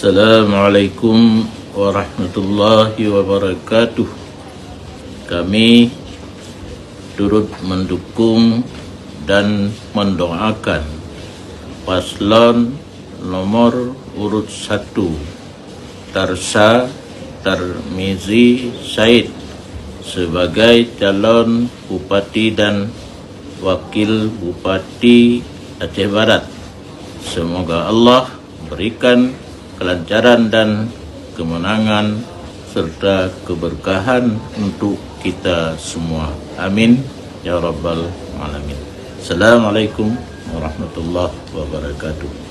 Assalamualaikum warahmatullahi wabarakatuh. Kami turut mendukung dan mendoakan paslon nomor urut 1 Tarsha Tarmizi Said sebagai calon Bupati dan Wakil Bupati Aceh Barat. Semoga Allah berikan kelancaran dan kemenangan serta keberkahan untuk kita semua. Amin ya rabbal alamin. Assalamualaikum warahmatullahi wabarakatuh.